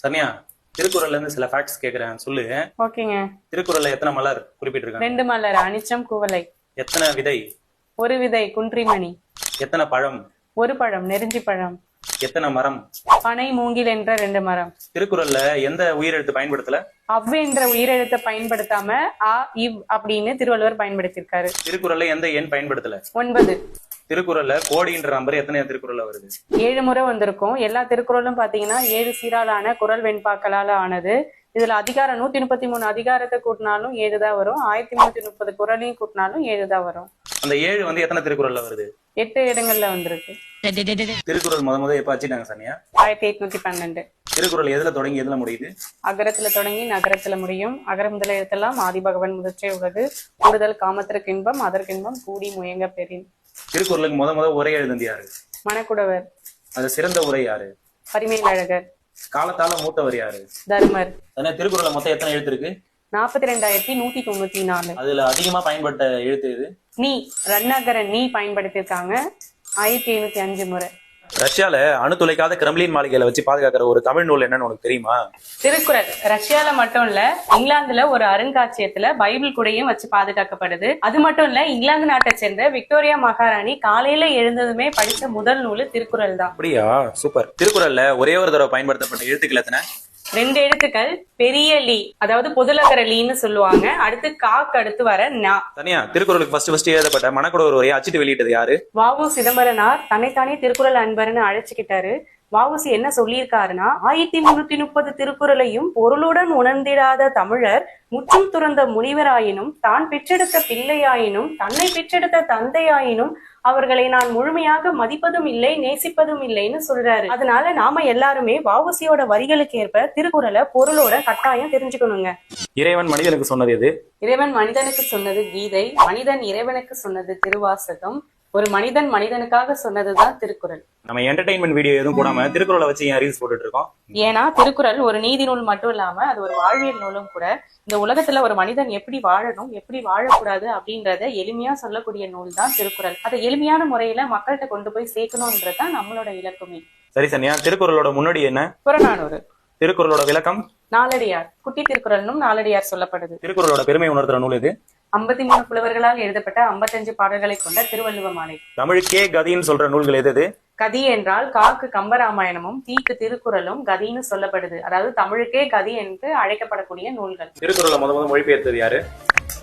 சனியா, திருக்குறள்ல இருந்து சில ஃபேக்ட்ஸ் கேக்குறேன், சொல்லு. ஓகேங்க. திருக்குறள்ல எத்தனை மலர் குறிப்பிட்டிருக்காங்க? 2 மலர், அனிச்சம், குவளை. எத்தனை விதை? 1 விதை, குன்றிமணி. எத்தனை பழம்? 1 பழம், நெருஞ்சி பழம். எத்தனை மரம்? பனை, மூங்கில் என்ற 2 மரம். திருக்குறள்ல எந்த உயிரெழுத்து பயன்படுத்தல? அவ் என்ற உயிரெழுத்தை பயன்படுத்தாம அ, இவ் அப்படின்னு திருவள்ளுவர் பயன்படுத்தியிருக்காரு. திருக்குறள்ல எந்த எண் பயன்படுத்தல? 9. திருக்குறள்ல கோடின்ற நம்பர் எத்தனை திருக்குறள்ல வருது? 7 முறை வந்திருக்கும். எல்லா திருக்குறளும் பாத்தீங்கன்னா 7 சீராலான குறள் வெண்பாக்களால ஆனது. இதுல அதிகாரம் 133 அதிகாரத்தை கூட்டினாலும் 7 தான் வரும். 1330 குறளையும் கூட்டினாலும் 7 தான் வரும். அந்த 7 வந்து எத்தனை திருக்குறள்ல வருது? 8 இடங்கள்ல வந்திருக்கு. திருக்குறள் முத எப்ப வச்சுட்டாங்க சனியா? 1812. திருக்குறள் எதுல தொடங்கி எதுல முடியுது? அகரத்துல தொடங்கி நகரத்துல முடியும். அகர முதல எழுத்தெல்லாம் ஆதிபகவன் முதற்றே உலகு. கூடுதல் காமத்திற்கு இன்பம் அதற்கின்பம் கூடி முயங்க பெறின். திருக்குறளுக்கு முத உரை எழுந்தது யாரு? மணக்குடவர். அது சிறந்த உரை யாரு? பரிமேலழகர். காலத்தால மூத்தவர் யாரு? தர்மர். திருக்குறள்ல மொத்தம் எத்தனை எழுத்து இருக்கு? 42,194. அதுல அதிகமா பயன்பட்ட எழுத்து இது? நீ ரன்னகர நீ பயன்படுத்திருக்காங்க 1705 முறை. ரஷ்யால அணுத்துளைக்காத கிரெம்லின் மாளிகையில வச்சு பாதுகாக்கிற ஒரு தமிழ் நூல் என்னன்னு உனக்கு தெரியுமா? திருக்குறள். ரஷ்யால மட்டும் இல்ல, இங்கிலாந்துல ஒரு அருங்காட்சியகத்துல பைபிள் கூடையும் வச்சு பாதுகாக்கப்படுது. அது மட்டும் இல்ல, இங்கிலாந்து நாட்டை சேர்ந்த விக்டோரியா மகாராணி காலையில எழுந்ததுமே படிச்ச முதல் நூல் திருக்குறள் தான். அப்படியா, சூப்பர். திருக்குறள்ல ஒரே ஒரு தடவை பயன்படுத்தப்பட்ட எழுத்துக்கள் எத்தனை? 2 எழுத்துக்கள். பெரிய லீ, அதாவது பொதுலகர லீன்னு சொல்லுவாங்க. அடுத்து காக்கு, அடுத்து வர நா. தனியா திருக்குறளுக்கு ஃபர்ஸ்ட் எழுதப்பட்ட மணக்குடவர் உரையை அச்சிட்டு வெளியிட்டது யாரு? வ.உ. சிதம்பரனார் தன்னைத்தானே திருக்குறள் அன்பர்னு அழைச்சுக்கிட்டாரு. வ.உ.சி என்ன சொல்லியிருக்காருன்னா, 1330 திருக்குறளையும் பொருளுடன் உணர்ந்திடாத தமிழர் முற்றும் துறந்த முனிவராயினும் தான் பெற்றெடுத்த பிள்ளையாயினும் தன்னை பெற்றெடுத்த தந்தையாயினும் அவர்களை நான் முழுமையாக மதிப்பதும் இல்லை நேசிப்பதும் இல்லைன்னு சொல்றாரு. அதனால நாம எல்லாருமே வ.உ.சியோட வரிகளுக்கு ஏற்ப திருக்குறளை பொருளோட கட்டாயம் தெரிஞ்சுக்கணுங்க. இறைவன் மனிதனுக்கு சொன்னது எது? இறைவன் மனிதனுக்கு சொன்னது கீதை. மனிதன் இறைவனுக்கு சொன்னது திருவாசகம். ஒரு மனிதன் மனிதனுக்காக சொன்னதுதான் திருக்குறள். நம்ம என்டர்டைன்மெண்ட் வீடியோ எதுவும் போடாம திருக்குறளை வச்சு ஏன் ரீல்ஸ் போட்டுட்டு இருக்கோம்? ஏன்னா திருக்குறள் ஒரு நீதி நூல் மட்டும் இல்லாம அது ஒரு வாழ்வியல் நூலும் கூட. இந்த உலகத்துல ஒரு மனிதன் எப்படி வாழணும் எப்படி வாழக்கூடாது அப்படின்றத எளிமையா சொல்லக்கூடிய நூல் தான் திருக்குறள். அதை எளிமையான முறையில மக்கள்கிட்ட கொண்டு போய் சேர்க்கணும்ன்றதுதான் நம்மளோட இலக்குமே. சரி சனியா, திருக்குறளோட முன்னாடி என்ன? புறநானூறு. திருக்குறளோட விளக்கம்? நாலடியார். குட்டி திருக்குறள்னும் நாலடியார் சொல்லப்படுது. திருக்குறளோட பெருமை உணர்த்துற நூல் எது? 53 புலவர்களால் எழுதப்பட்ட 55 பாடல்களை கொண்ட திருவள்ளுவ மாலை. தமிழுக்கே கதின்னு சொல்ற நூல்கள் எது? கதி என்றால் காக்கு கம்பராமாயணமும் தீக்கு திருக்குறளும் கதின்னு சொல்லப்படுது. அதாவது தமிழுக்கே கதி என்று அழைக்கப்படக்கூடிய நூல்கள். திருக்குறளை முத மொழிபெயர்த்தது யாரு?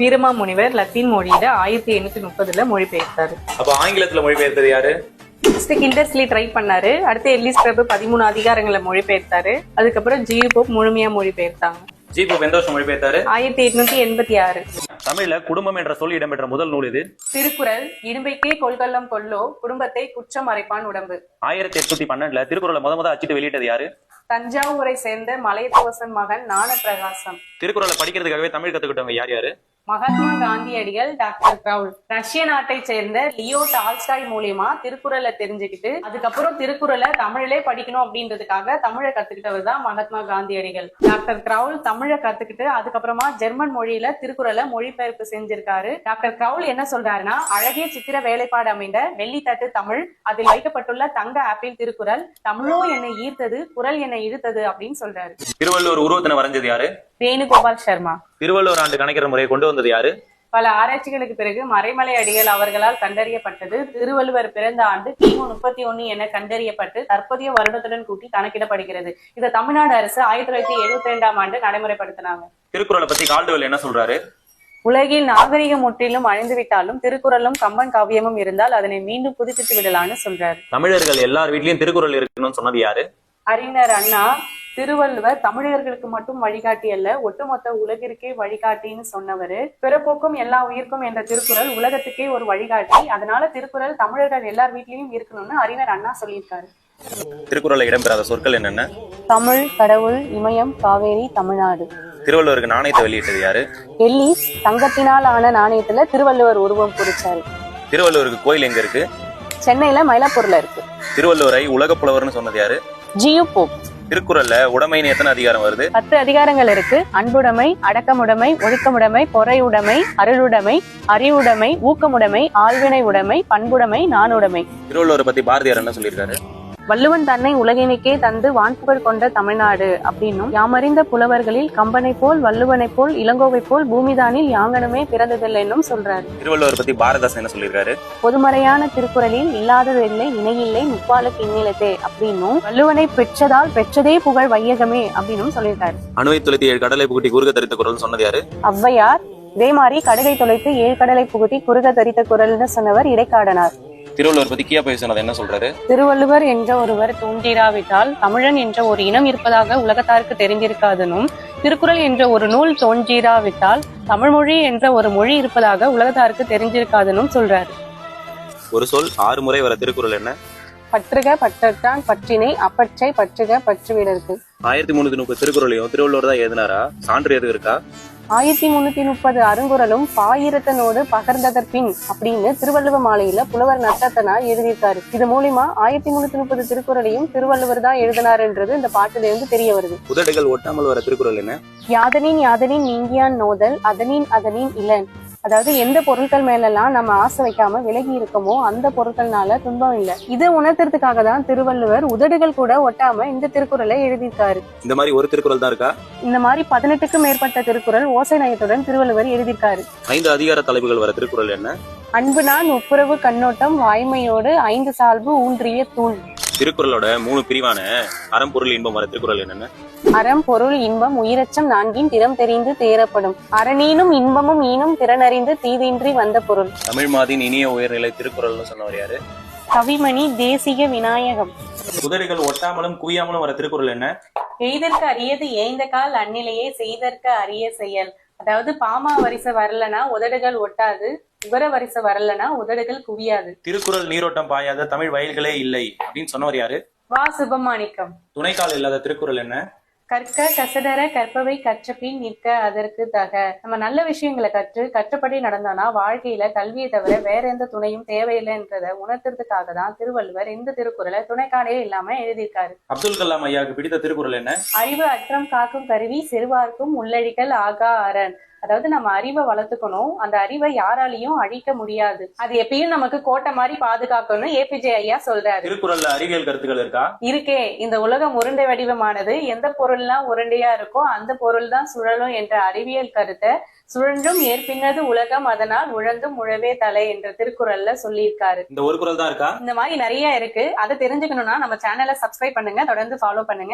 வீரமா முனிவர் லத்தீன் மொழியில 1830 மொழிபெயர்த்தாரு. அப்ப ஆங்கிலத்துல மொழிபெயர்த்தது யாரு? கிண்டர்ஸ்லி ட்ரை பண்ணாரு. அடுத்து எல்லிஸ் பிரபு 13 அதிகாரங்களை மொழிபெயர்த்தாரு. அதுக்கப்புறம் ஜியு போப் முழுமையா மொழிபெயர்த்தாங்க. ஜி போப் எந்த வருஷம் மொழிபெயர்த்தாரு? 1886. தமிழ்ல குடும்பம் என்ற சொல் இடம்பெற்ற முதல் நூல் இது? திருக்குறள். இடும்பைக்கே கொள்கல்லம் கொல்லோ குடும்பத்தை குற்றம் மறைப்பான் உடம்பு. 1812 திருக்குறளை முத அச்சிட்டு வெளியிட்டது யாரு? தஞ்சாவூரை சேர்ந்த மலையத்துவசன் மகன் ஞானப்பிரகாசம். திருக்குறளை படிக்கிறதுக்காகவே தமிழ் கத்துக்கிட்டவங்க யார் யாரு? மகாத்மா காந்தியடிகள், டாக்டர் கிரவுல். ரஷ்ய நாட்டை சேர்ந்த லியோ டால்ஸ்டாய் மூலியமா திருக்குறளை தெரிஞ்சுக்கிட்டு அதுக்கப்புறம் திருக்குறளை தமிழிலே படிக்கணும் அப்படின்றதுக்காக தமிழை கத்துக்கிட்டவர் தான் மகாத்மா காந்தியடிகள். டாக்டர் கிரவுல் தமிழை கத்துக்கிட்டு அதுக்கப்புறமா ஜெர்மன் மொழியில திருக்குறளை மொழிபெயர்ப்பு செஞ்சிருக்காரு. டாக்டர் கிரவுல் என்ன சொல்றாருன்னா, அழகிய சித்திர வேலைப்பாடு அமைந்த வெள்ளித்தட்டு தமிழ், அதில் வைக்கப்பட்டுள்ள தங்க ஆப்பிள் திருக்குறள், தமிழோ என்னை ஈர்த்தது குறள் என்னை இழுத்தது அப்படின்னு சொல்றாரு. திருவள்ளுவர் உருவத்தினை வரைஞ்சது யாரு? வேணுகோபால் சர்மா. திருவள்ளுவர் ஆண்டு கணக்கிற முறையை கொண்டு வந்தது யாரு? பல ஆராய்ச்சிகளுக்கு பிறகு மறைமலை அடிகள் அவர்களால் கண்டறியப்பட்டது. திருவள்ளுவர் பிறந்த ஆண்டு கிமு 31 என கண்டறியப்பட்டு தற்போதைய வருடத்துடன் கூட்டி கணக்கிடப்படுகிறது. இதை தமிழ்நாடு அரசு 1972 ஆண்டு நடைமுறைப்படுத்தினாங்க. திருக்குறளை பத்தி கால்டுவெல் என்ன சொல்றாரு? உலகில் நாகரிகம் முற்றிலும் அழிந்துவிட்டாலும் திருக்குறளும் கம்பன் காவியமும் இருந்தால் அதனை மீண்டும் புதுப்பித்து விடலான்னு சொல்றாரு. தமிழர்கள் எல்லார் வீட்லயும் திருக்குறள் இருக்கணும்னு சொன்னது யாரு? அறிஞர் அண்ணா. திருவள்ளுவர் தமிழர்களுக்கு மட்டும் வழிகாட்டி அல்ல, ஒட்டுமொத்த உலகிற்கே வழிகாட்டின்னு சொன்னவரு. பிறப்போக்கும் எல்லா உயிர்க்கும் என்ற திருக்குறள் உலகத்துக்கே ஒரு வழிகாட்டி. அதனால திருக்குறள் தமிழர்கள் எல்லார் வீட்லயும் இருக்கணும்னு அறிஞர் அண்ணா சொல்லியிருக்காரு. திருக்குறளை இடம்பெறாத சொற்கள் என்னென்ன? தமிழ், கடவுள், இமயம், காவேரி, தமிழ்நாடு. திருவள்ளுவருக்கு நாணயத்தை வெளியிட்டது யாரு? டெல்லி. தங்கத்தினால் ஆன நாணயத்துல திருவள்ளுவர் உருவம் குறிச்சாரு. திருவள்ளுவருக்கு கோயில் எங்க இருக்கு? சென்னையில மயிலாப்பூர்ல இருக்கு. திருவள்ளுவரை உலக புலவர்னு சொன்னது யாரு? G U Pope. திருக்குறள்ல உடைமைன்னு எத்தனை அதிகாரம் வருது? 10 அதிகாரங்கள் இருக்கு. அன்புடைமை, அடக்கமுடைமை, ஒழுக்கமுடைமை, பொறையுடைமை, அருளுடைமை, அறிவுடைமை, ஊக்கமுடைமை, ஆழ்வினை உடைமை, பண்புடைமை, நாணுடைமை. திருவள்ளுவரை பத்தி பாரதியார் என்ன சொல்லியிருக்காரு? வள்ளுவன் தன்னை உலகினுக்கே தந்து வான்புகழ் கொண்ட தமிழ்நாடு அப்படின்னும், யாமறிந்த புலவர்களில் கம்பனை போல் வள்ளுவனை போல் இளங்கோவை போல் பூமிதானில் யாங்கனுமே பிறந்ததில்லை என்னும் சொல்றாரு. திருவள்ளுவர் பத்தி பாரதாசன் என்ன சொல்லியிருக்காரு? பொதுமறையான திருக்குறளில் இல்லாததில்லை இணையில்லை முப்பாலுக்கு இந்நிலத்தே அப்படின்னும், வள்ளுவனை பெற்றதால் பெற்றதே புகழ் வையகமே அப்படின்னும் சொல்லியிருக்காரு. அணுவை துளைத்து 7 கடலை புகுட்டி குறுக தரித்த குரல் சொன்னது யாரு? ஔவையார். இதே மாதிரி கடுகை தொலைத்து 7 கடலை புகுத்தி குறுக தரித்த குரல்னு சொன்னவர் இடைக்காடனார். திருவள்ளுவர் பத்தி கியா போய் சொன்னது என்ன சொல்றாரு? திருவள்ளுவர் என்ற ஒருவர் தோன்றிராவிட்டால் தமிழன் என்ற ஒரு இனம் இருப்பதாக உலகத்தாருக்கு தெரிந்திருக்காதனும், திருக்குறள் என்ற ஒரு நூல் தோன்றிராவிட்டால் தமிழ்மொழி என்ற ஒரு மொழி இருப்பதாக உலகத்தாருக்கு தெரிஞ்சிருக்காதனும் சொல்றாரு. ஒரு சொல் 6 முறை வர திருக்குறள் என்ன? பற்றுக பற்றற்றான் பற்றினை அப்பற்றை பற்றுக பற்றுவிடற்கு. 1330 திருக்குறளையும் திருவள்ளுவர் தான் எழுதினாரா? சான்று எதுவும் இருக்கா? 1330 அருங்குறளும் பாயிரத்தனோடு பகர்ந்ததற்பின் அப்படின்னு திருவள்ளுவ மாலையில புலவர் நட்டத்தனார் எழுதியிருக்காரு. இது மூலியமா 1330 திருக்குறளையும் திருவள்ளுவர் தான் எழுதினாருன்றது இந்த பாட்டுல இருந்து தெரிய வருது. உதடுகள் ஒட்டாமல் வர திருக்குறள் என்ன? யாதனின் யாதனின் நீங்கியான் நோதல் அதனின் அதனின் இளன். அதாவது எந்த பொருட்கள் மேலெல்லாம் நம்ம ஆசை வைக்காம விலகி இருக்கமோ அந்த பொருட்கள்னால துன்பம் இல்லை. இதை உணர்த்துறதுக்காக தான் திருவள்ளுவர் உதடுகள் கூட ஒட்டாம இந்த திருக்குறளை எழுதியிருக்காரு. இந்த மாதிரி ஒரு திருக்குறள் தான் இருக்கா? இந்த மாதிரி 18க்கும் மேற்பட்ட திருக்குறள் ஓசை நயத்துடன் திருவள்ளுவர் எழுதியிருக்காரு. 5 அதிகார தலைப்புகள் வர திருக்குறள் என்ன? அன்பு நான் ஒப்புரவு கண்ணோட்டம் வாய்மையோடு 5 சால்பு ஊன்றிய தூண். திருக்குறளோட 3 பிரிவான அறம் பொருள் இன்பம் வர திருக்குறள் என்னென்ன? அறம் பொருள் இன்பம் உயிரச்சம் 4 திறம் தெரிந்து தேரப்படும். அரணீனும் இன்பமும் ஈனும் திறனறிந்து தீதின்றி வந்த பொருள். தமிழ் மாதின் இனிய உயர்நிலை திருக்குறள்னு சொன்னவர் யாரு? கவிமணி தேசிக விநாயகம். உதடுகள் ஒட்டாமலும் குவியாமலும் வர திருக்குறள் என்ன? எய்தற்கு அரியது ஏய்ந்த கால் அந்நிலையே செய்தற்கு அரிய செயல். அதாவது பாமா வரிசை வரலனா உதடுகள் ஒட்டாது, உகர வரிசை வரலனா உதடுகள் குவியாது. திருக்குறள் நீரோட்டம் பாயாத தமிழ் வயல்களே இல்லை அப்படின்னு சொன்னவர் யாரு? வா சுபமாணிக்கம். துணைக்கால் இல்லாத திருக்குறள் என்ன? கற்க கசடர கற்பவை கற்றபின் நிற்க அதற்கு தக. நம்ம நல்ல விஷயங்களை கற்றபடி நடந்தோம்னா வாழ்க்கையில கல்வியை தவிர வேற எந்த துணையும் தேவையில்லைன்றத உணர்த்துறதுக்காக தான் திருவள்ளுவர் இந்த திருக்குறளை துணைக்காலே இல்லாம எழுதியிருக்காரு. அப்துல் கலாம் ஐயாவுக்கு பிடித்த திருக்குறள் என்ன? அறிவு அற்றம் காக்கும் கருவி சிறுவார்க்கும் உள்ளழிகள் ஆகா அரண். அதாவது நம்ம அறிவை வளர்த்துக்கணும், அந்த அறிவை யாராலையும் அழிக்க முடியாது, அது எப்பயும் நமக்கு கோட்டை மாதிரி பாதுகாக்கணும் ஏபிஜே ஐயா சொல்றாரு. திருக்குறள்ல அறிவியல் கருத்துக்கள் இருக்கா? இருக்கே. இந்த உலகம் உருண்டை வடிவமானது, எந்த பொருள்லாம் உருண்டையா இருக்கோ அந்த பொருள் தான் சுழலும் என்ற அறிவியல் கருத்தை சுழன்றும் ஏற்பின்னது உலகம் அதனால் உழந்தும் உழவே தலை என்ற திருக்குறள்ல சொல்லியிருக்காரு. இந்த ஒரு குறள் தான் இருக்கா? இந்த மாதிரி நிறைய இருக்கு. அதை தெரிஞ்சுக்கணும்னா நம்ம சேனலை சப்ஸ்கிரைப் பண்ணுங்க, தொடர்ந்து ஃபாலோ பண்ணுங்க.